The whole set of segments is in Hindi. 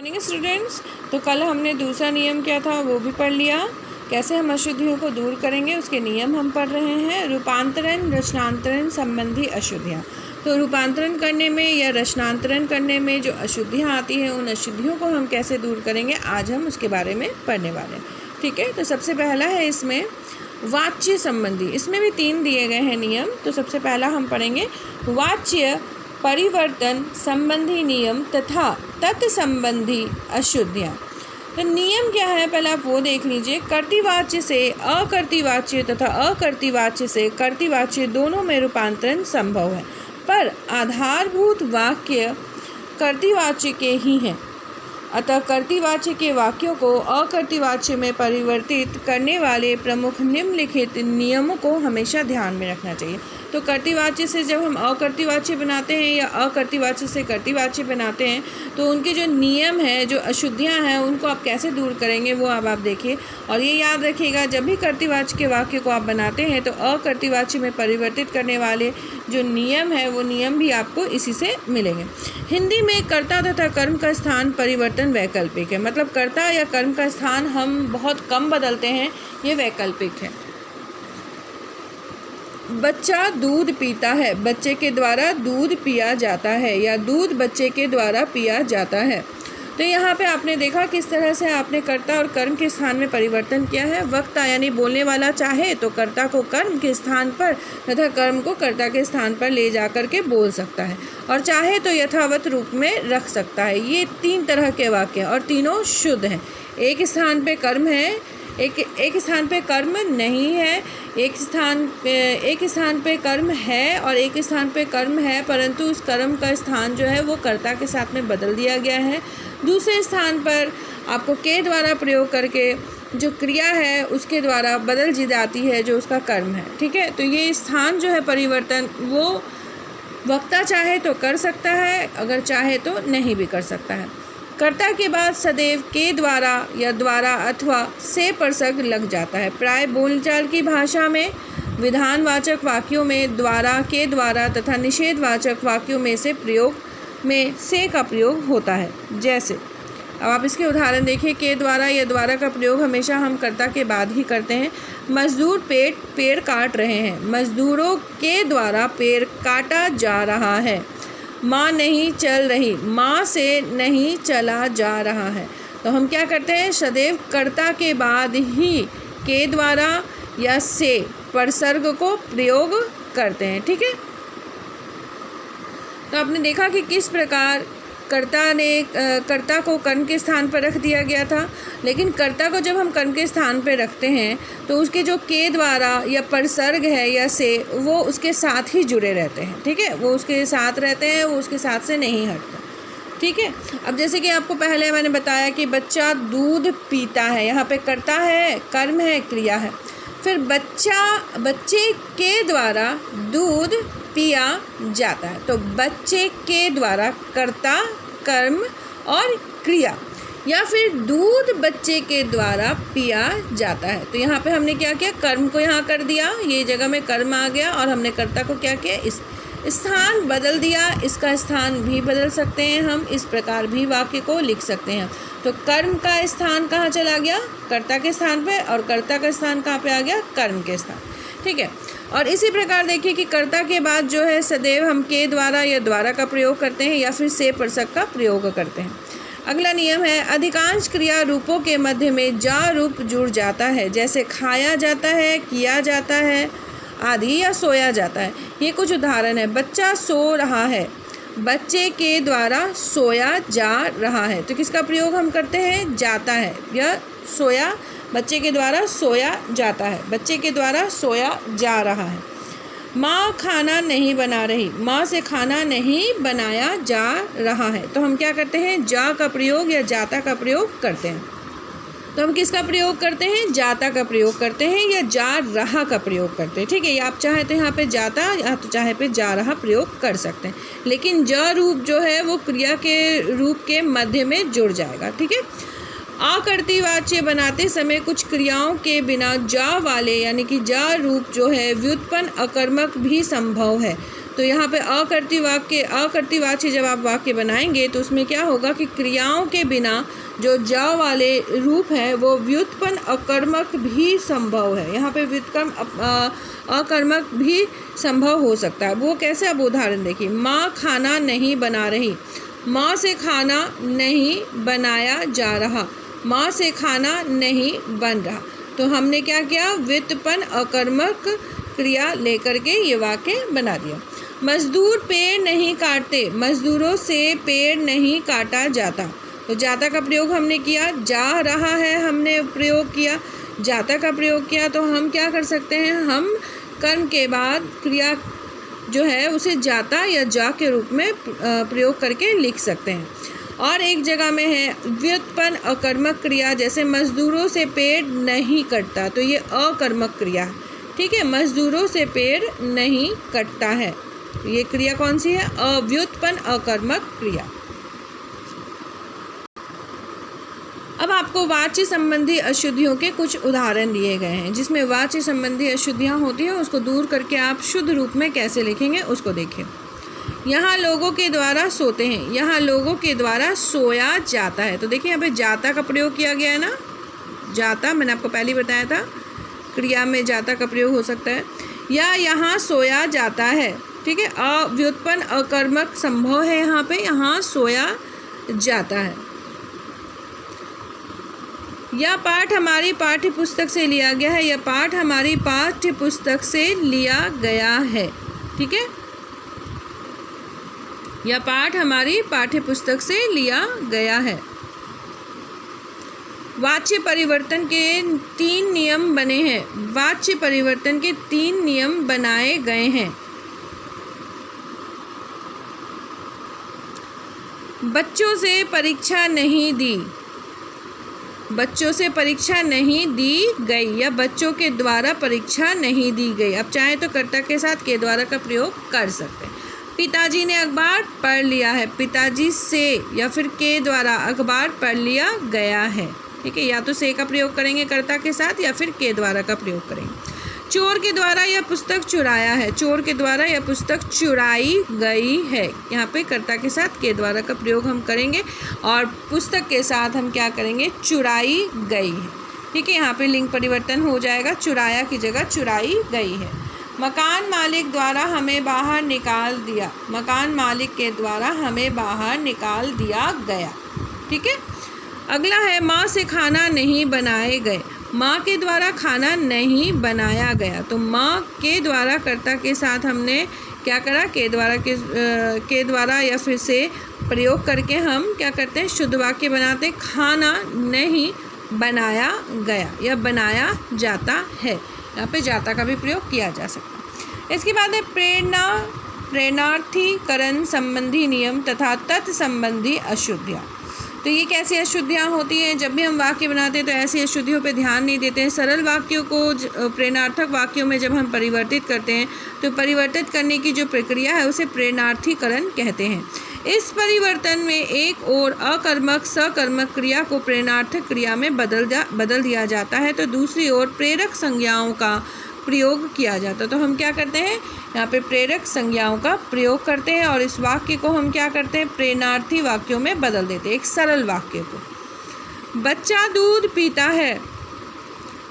Morning students. तो कल हमने दूसरा नियम क्या था वो भी पढ़ लिया, कैसे हम अशुद्धियों को दूर करेंगे उसके नियम हम पढ़ रहे हैं। रूपांतरण रचनांतरण संबंधी अशुद्धियाँ। तो रूपांतरण करने में या रचनांतरण करने में जो अशुद्धियाँ आती हैं उन अशुद्धियों को हम कैसे दूर करेंगे आज हम उसके बारे में पढ़ने वाले हैं। ठीक है, तो सबसे पहला है इसमें वाच्य संबंधी। इसमें भी 3 दिए गए हैं नियम। तो सबसे पहला हम पढ़ेंगे वाच्य परिवर्तन संबंधी नियम तथा तत्संबंधी अशुद्धियाँ। तो नियम क्या है पहले आप वो देख लीजिए। कर्तृवाच्य से अकर्तृवाच्य तथा अकर्तृवाच्य से कर्तृवाच्य दोनों में रूपांतरण संभव है, पर आधारभूत वाक्य कर्तृवाच्य के ही हैं। अतः कर्तृवाच्य के वाक्यों को अकर्तृवाच्य में परिवर्तित करने वाले प्रमुख निम्नलिखित नियमों को हमेशा ध्यान में रखना चाहिए। तो कर्तृवाच्य से जब हम अकर्तृवाच्य बनाते हैं या अकर्तृवाच्य से कर्तृवाच्य बनाते हैं तो उनके जो नियम हैं, जो अशुद्धियां हैं, उनको आप कैसे दूर करेंगे वो अब आप देखिए। और ये याद रखिएगा, जब भी कर्तृवाच्य के वाक्य को आप बनाते हैं तो अकर्तृवाच्य में परिवर्तित करने वाले जो नियम है वो नियम भी आपको इसी से मिलेंगे। हिंदी में कर्ता तथा कर्म का स्थान परिवर्तन वैकल्पिक है, मतलब कर्ता या कर्म का स्थान हम बहुत कम बदलते हैं, ये वैकल्पिक है। बच्चा दूध पीता है, बच्चे के द्वारा दूध पिया जाता है या दूध बच्चे के द्वारा पिया जाता है। तो यहाँ पे आपने देखा किस तरह से आपने कर्ता और कर्म के स्थान में परिवर्तन किया है। वक्ता यानी बोलने वाला चाहे तो कर्ता को कर्म के स्थान पर तथा कर्म को कर्ता के स्थान पर ले जा कर के बोल सकता है और चाहे तो यथावत रूप में रख सकता है। ये 3 तरह के वाक्य और तीनों शुद्ध हैं। एक स्थान पे कर्म है, एक स्थान पे कर्म नहीं है, एक स्थान पे कर्म है और एक स्थान पे कर्म है, परंतु उस कर्म का स्थान जो है वो कर्ता के साथ में बदल दिया गया है। दूसरे स्थान पर आपको के द्वारा प्रयोग करके जो क्रिया है उसके द्वारा बदल दी जाती है जो उसका कर्म है। ठीक है, तो ये स्थान जो है परिवर्तन वो वक्ता चाहे तो कर सकता है, अगर चाहे तो नहीं भी कर सकता है। कर्ता के बाद सदैव के द्वारा या द्वारा अथवा से प्रसंग लग जाता है। प्राय बोलचाल की भाषा में विधानवाचक वाक्यों में द्वारा, के द्वारा तथा निषेधवाचक वाक्यों में से का प्रयोग होता है। जैसे अब आप इसके उदाहरण देखिए। के द्वारा या द्वारा का प्रयोग हमेशा हम कर्ता के बाद ही करते हैं। मजदूर पेड़ काट रहे हैं, मजदूरों के द्वारा पेड़ काटा जा रहा है। माँ नहीं चल रही, माँ से नहीं चला जा रहा है। तो हम क्या करते हैं, सदैव कर्ता के बाद ही के द्वारा या से प्रसर्ग को प्रयोग करते हैं। ठीक है, तो आपने देखा कि किस प्रकार कर्ता को कर्म के स्थान पर रख दिया गया था, लेकिन कर्ता को जब हम कर्म के स्थान पर रखते हैं तो उसके जो के द्वारा या प्रसर्ग है या से वो उसके साथ ही जुड़े रहते हैं। ठीक है, वो उसके साथ रहते हैं, वो उसके साथ से नहीं हटते। ठीक है, अब जैसे कि आपको पहले मैंने बताया कि बच्चा दूध पीता है, यहाँ पे कर्ता है, कर्म है, क्रिया है। फिर बच्चे के द्वारा दूध पिया जाता है। तो बच्चे के द्वारा कर्ता, कर्म और क्रिया, या फिर दूध बच्चे के द्वारा पिया जाता है। तो यहाँ पे हमने क्या किया, कर्म को यहाँ कर दिया, ये जगह में कर्म आ गया और हमने कर्ता को क्या किया, इस स्थान बदल दिया। इसका स्थान भी बदल सकते हैं, हम इस प्रकार भी वाक्य को लिख सकते हैं। तो कर्म का स्थान कहाँ चला गया, कर्ता के स्थान पे, और कर्ता का स्थान कहाँ पे आ गया, कर्म के स्थान। ठीक है, और इसी प्रकार देखिए कि कर्ता के बाद जो है सदैव हम के द्वारा या द्वारा का प्रयोग करते हैं या फिर से प्रसंग का प्रयोग करते हैं। अगला नियम है अधिकांश क्रिया रूपों के मध्य में जा रूप जुड़ जाता है, जैसे खाया जाता है, किया जाता है आदि, या सोया जाता है। ये कुछ उदाहरण है। बच्चा सो रहा है, बच्चे के द्वारा सोया जा रहा है। तो किसका प्रयोग हम करते हैं, जाता है, या सोया, बच्चे के द्वारा सोया जाता है, बच्चे के द्वारा सोया जा रहा है। माँ खाना नहीं बना रही, माँ से खाना नहीं बनाया जा रहा है। तो हम क्या करते हैं, जा का प्रयोग या जाता का प्रयोग करते हैं। तो हम किसका प्रयोग करते हैं, जाता का प्रयोग करते हैं या जा रहा का प्रयोग करते हैं। ठीक है, आप चाहे तो यहाँ पे जाता या तो चाहे पे जा रहा प्रयोग कर सकते हैं, लेकिन जा रूप जो है वो क्रिया के रूप के मध्य में जुड़ जाएगा। ठीक है, आकर्तृवाच्य बनाते समय कुछ क्रियाओं के बिना जा वाले यानी कि जा रूप जो है व्युत्पन्न अकर्मक भी संभव है। तो यहाँ पे अकर्तृ वाच्य जब आप वाक्य बनाएंगे तो उसमें क्या होगा कि क्रियाओं के बिना जो ज वाले रूप है वो व्युत्पन्न अकर्मक भी संभव है। यहाँ पे व्युत्पन्न अकर्मक भी संभव हो सकता है। वो कैसे, अब उदाहरण देखिए। माँ खाना नहीं बना रही, माँ से खाना नहीं बनाया जा रहा, माँ से खाना नहीं बन रहा। तो हमने क्या किया, व्युत्पन्न अकर्मक क्रिया लेकर के ये वाक्य बना दिया। मजदूर पेड़ नहीं काटते, मजदूरों से पेड़ नहीं काटा जाता। तो जाता का प्रयोग हमने किया, जा रहा है हमने प्रयोग किया, जाता का प्रयोग किया। तो हम क्या कर सकते हैं, हम कर्म के बाद क्रिया जो है उसे जाता या जा के रूप में प्रयोग करके लिख सकते हैं। और एक जगह में है व्युत्पन्न अकर्मक क्रिया, जैसे मजदूरों से पेड़ नहीं कटता, तो ये अकर्मक क्रिया है। ठीक है, मजदूरों से पेड़ नहीं कटता है, ये क्रिया कौन सी है, अव्युत्पन्न अकर्मक क्रिया। अब आपको वाच्य संबंधी अशुद्धियों के कुछ उदाहरण दिए गए हैं, जिसमें वाच्य संबंधी अशुद्धियाँ होती हैं, उसको दूर करके आप शुद्ध रूप में कैसे लिखेंगे उसको देखें। यहाँ लोगों के द्वारा सोते हैं, यहाँ लोगों के द्वारा सोया जाता है। तो देखिए यहाँ पे जाता का प्रयोग किया गया है ना, जाता मैंने आपको पहले ही बताया था, क्रिया में जाता का प्रयोग हो सकता है। या यहाँ सोया जाता है, ठीक है, अव्युत्पन्न अकर्मक संभव है, यहाँ पे यहाँ सोया जाता है। यह पाठ हमारी पाठ्य पुस्तक से लिया गया है, यह पाठ हमारी पाठ्य पुस्तक से लिया गया है। ठीक है, यह पाठ हमारी पाठ्य पुस्तक से लिया गया है। वाच्य परिवर्तन के 3 नियम बने हैं, वाच्य परिवर्तन के 3 नियम बनाए गए हैं। बच्चों से परीक्षा नहीं दी, बच्चों से परीक्षा नहीं दी गई, या बच्चों के द्वारा परीक्षा नहीं दी गई। अब चाहे तो कर्ता के साथ के द्वारा का प्रयोग कर सकते हैं। पिताजी ने अखबार पढ़ लिया है, पिताजी से या फिर के द्वारा अखबार पढ़ लिया गया है। ठीक है, या तो से का प्रयोग करेंगे कर्ता के साथ या फिर के द्वारा का प्रयोग करेंगे। चोर के द्वारा यह पुस्तक चुराया है, चोर के द्वारा यह पुस्तक चुराई गई है। यहाँ पे कर्ता के साथ के द्वारा का प्रयोग हम करेंगे और पुस्तक के साथ हम क्या करेंगे, चुराई गई है। ठीक है, यहाँ पे लिंग परिवर्तन हो जाएगा, चुराया की जगह चुराई गई है। मकान मालिक द्वारा हमें बाहर निकाल दिया, मकान मालिक के द्वारा हमें बाहर निकाल दिया गया। ठीक है, अगला है माँ से खाना नहीं बनाए गए, माँ के द्वारा खाना नहीं बनाया गया। तो माँ के द्वारा कर्ता के साथ हमने क्या करा, के द्वारा या फिर से प्रयोग करके हम क्या करते हैं, शुद्ध वाक्य बनाते, खाना नहीं बनाया गया या बनाया जाता है। यहाँ पे जाता का भी प्रयोग किया जा सकता है। इसके बाद है प्रेरणार्थीकरण संबंधी नियम तथा तत्संबंधी अशुद्धियाँ। तो ये कैसी अशुद्धियाँ होती हैं, जब भी हम वाक्य बनाते हैं तो ऐसी अशुद्धियों पे ध्यान नहीं देते हैं। सरल वाक्यों को प्रेरणार्थक वाक्यों में जब हम परिवर्तित करते हैं तो परिवर्तित करने की जो प्रक्रिया है उसे प्रेरणार्थीकरण कहते हैं। इस परिवर्तन में एक ओर अकर्मक सकर्मक क्रिया को प्रेरणार्थक क्रिया में बदल दिया जाता है, तो दूसरी ओर प्रेरक संज्ञाओं का प्रयोग किया जाता है। तो हम क्या करते हैं, यहाँ पे प्रेरक संज्ञाओं का प्रयोग करते हैं और इस वाक्य को हम क्या करते हैं, प्रेरणार्थी वाक्यों में बदल देते हैं, एक सरल वाक्य को। बच्चा दूध पीता है,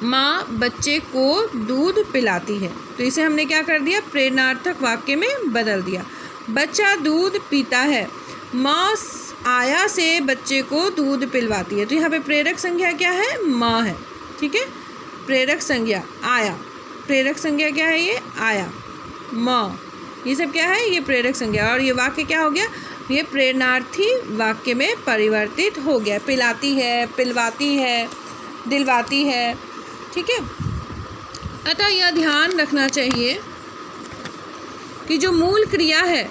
माँ बच्चे को दूध पिलाती है। तो इसे हमने क्या कर दिया, प्रेरणार्थक वाक्य में बदल दिया। बच्चा दूध पीता है, माँ आया से बच्चे को दूध पिलवाती है। तो यहाँ पे प्रेरक संज्ञा क्या है, माँ है। ठीक है, प्रेरक संज्ञा आया, प्रेरक संज्ञा क्या है, ये आया, माँ, ये सब क्या है, ये प्रेरक संज्ञा। और ये वाक्य क्या हो गया, ये प्रेरणार्थी वाक्य में परिवर्तित हो गया। पिलाती है, पिलवाती है, दिलवाती है। ठीक है, अतः यह ध्यान रखना चाहिए कि जो मूल क्रिया है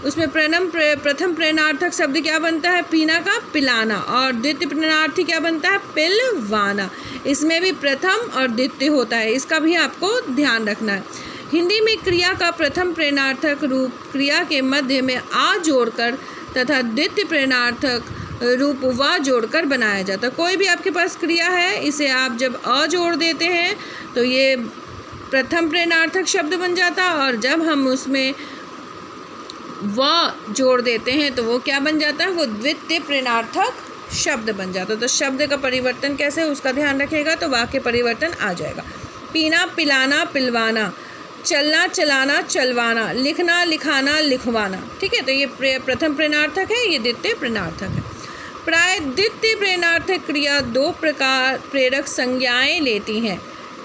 उसमें प्रथम प्रेरणार्थक शब्द क्या बनता है, पीना का पिलाना, और द्वितीय प्रेरणार्थी क्या बनता है, पिलवाना। इसमें भी प्रथम और द्वितीय होता है, इसका भी आपको ध्यान रखना है। हिंदी में क्रिया का प्रथम प्रेरणार्थक रूप क्रिया के मध्य में आ जोड़कर तथा द्वितीय प्रेरणार्थक रूप व जोड़कर बनाया जाता है। कोई भी आपके पास क्रिया है, इसे आप जब अ जोड़ देते हैं तो ये प्रथम प्रेरणार्थक शब्द बन जाता है, और जब हम उसमें व जोड़ देते हैं तो वो क्या बन जाता है, वो द्वितीय प्रेरणार्थक शब्द बन जाता है। तो शब्द का परिवर्तन कैसे, उसका ध्यान रखिएगा तो वाक्य परिवर्तन आ जाएगा। पीना पिलाना पिलवाना, चलना चलाना चलवाना, लिखना लिखाना लिखवाना। ठीक है, तो ये प्रथम प्रेरणार्थक है, ये द्वितीय प्रेरणार्थक है। प्राय द्वितीय प्रेरणार्थक क्रिया दो प्रकार प्रेरक संज्ञाएं लेती हैं।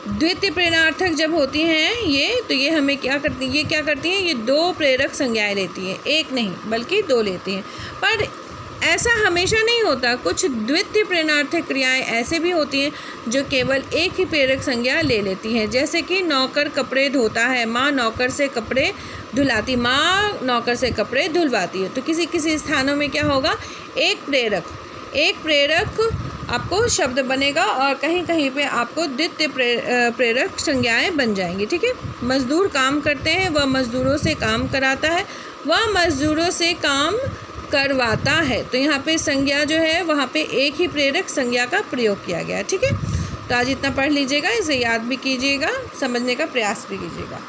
द्वितीय प्रेरणार्थक जब होती हैं ये, तो ये हमें क्या करती हैं, ये दो प्रेरक संज्ञाएं लेती हैं, एक नहीं बल्कि दो लेती हैं। पर ऐसा हमेशा नहीं होता, कुछ द्वितीय प्रेरणार्थक क्रियाएं ऐसे भी होती हैं जो केवल एक ही प्रेरक संज्ञा ले लेती हैं। जैसे कि नौकर कपड़े धोता है, माँ नौकर से कपड़े धुलाती, माँ नौकर से कपड़े धुलवाती है। तो किसी किसी स्थानों में क्या होगा, एक प्रेरक आपको शब्द बनेगा और कहीं कहीं पे आपको द्वितीय प्रेरक संज्ञाएं बन जाएंगी। ठीक है, मजदूर काम करते हैं, वह मजदूरों से काम कराता है, वह मजदूरों से काम करवाता है। तो यहाँ पे संज्ञा जो है वहाँ पे एक ही प्रेरक संज्ञा का प्रयोग किया गया है। ठीक है, तो आज इतना पढ़ लीजिएगा, इसे याद भी कीजिएगा, समझने का प्रयास भी कीजिएगा।